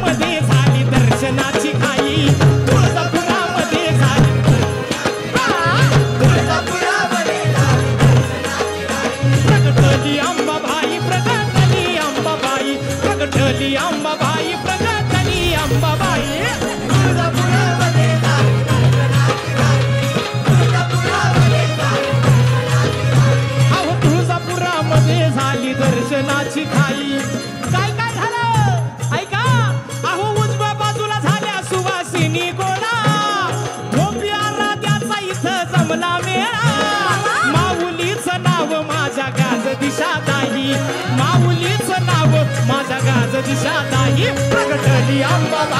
तुळजापुरामध्ये झाली दर्शनाची घाई तुळजापुरामध्ये झाली प्रगटली अंबाबाई प्रगटली अंबाबाई प्रगटली अंबाबाई प्रगटली अंबाबाई अहो तुळजापुरामध्ये झाली दर्शनाची घाई काय काय झालं ऐका अहो उजव्या बाजूला झाल्या सुवासिनी गोळा गोपी आराध्याचा इथं जमला मेळा माऊलीचं नाव माझ्या गाज दिशादाही माऊलीचं नाव माझ्या गाज दिशादाही प्रगटली अंबाबाई